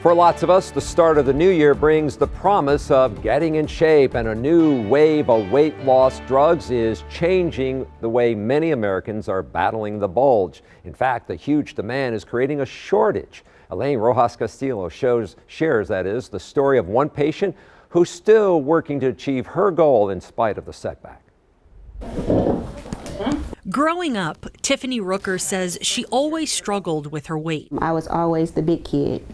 For lots of us, the start of the new year brings the promise of getting in shape, and a new wave of weight loss drugs is changing the way many Americans are battling the bulge. In fact, the huge demand is creating a shortage. Elaine Rojas Castillo shares the story of one patient who's still working to achieve her goal in spite of the setback. Growing up, Tiffany Rooker says she always struggled with her weight. I was always the big kid.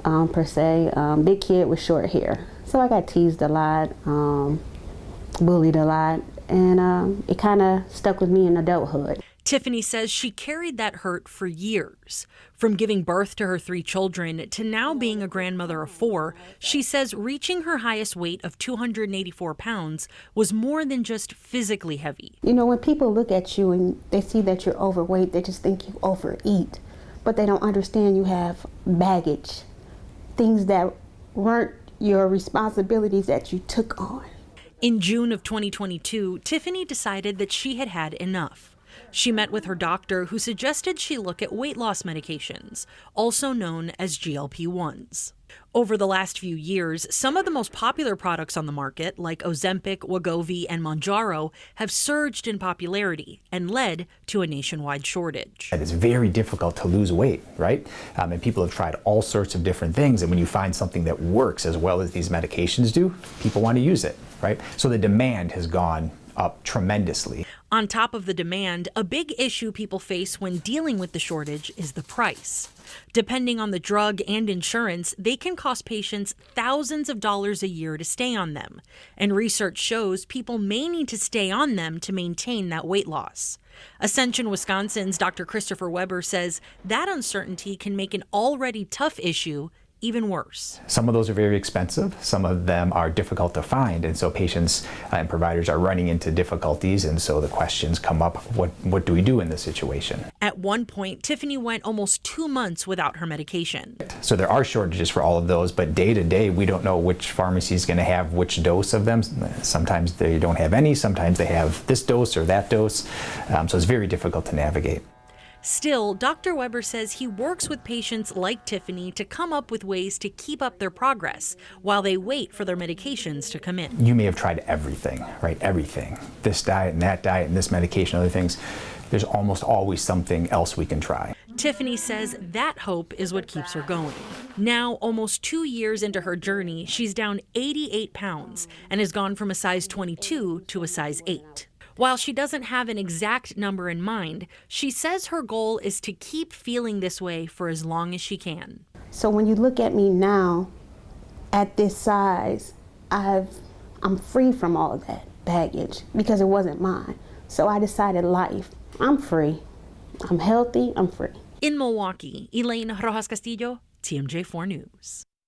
Per se, big kid with short hair. So I got teased a lot, bullied a lot, and it kind of stuck with me in adulthood. Tiffany says she carried that hurt for years. From giving birth to her 3 children to now being a grandmother of 4, she says reaching her highest weight of 284 pounds was more than just physically heavy. You know, when people look at you and they see that you're overweight, they just think you overeat, but they don't understand you have baggage. Things that weren't your responsibilities that you took on. In June of 2022, Tiffany decided that she had had enough. She met with her doctor, who suggested she look at weight loss medications, also known as GLP-1s. Over the last few years, some of the most popular products on the market, like Ozempic, Wegovy, and Mounjaro, have surged in popularity and led to a nationwide shortage. It's very difficult to lose weight, right? And people have tried all sorts of different things, and when you find something that works as well as these medications do, people want to use it, right? So the demand has gone up tremendously. On top of the demand, a big issue people face when dealing with the shortage is the price. Depending on the drug and insurance, they can cost patients thousands of dollars a year to stay on them. And research shows people may need to stay on them to maintain that weight loss. Ascension, Wisconsin's Dr. Christopher Weber says that uncertainty can make an already tough issue even worse. Some of those are very expensive, some of them are difficult to find, and so patients and providers are running into difficulties, and so the questions come up, what do we do in this situation? At one point, Tiffany went almost 2 months without her medication. So there are shortages for all of those, but day to day we don't know which pharmacy is going to have which dose of them. Sometimes they don't have any, sometimes they have this dose or that dose, so it's very difficult to navigate. Still, Dr. Weber says he works with patients like Tiffany to come up with ways to keep up their progress while they wait for their medications to come in. You may have tried everything, right? Everything. This diet and this medication, other things. There's almost always something else we can try. Tiffany says that hope is what keeps her going. Now, almost 2 years into her journey, she's down 88 pounds and has gone from a size 22 to a size 8. While she doesn't have an exact number in mind, she says her goal is to keep feeling this way for as long as she can. So when you look at me now, at this size, I'm free from all of that baggage because it wasn't mine. So I decided life, I'm free. I'm healthy, I'm free. In Milwaukee, Elaine Rojas Castillo, TMJ4 News.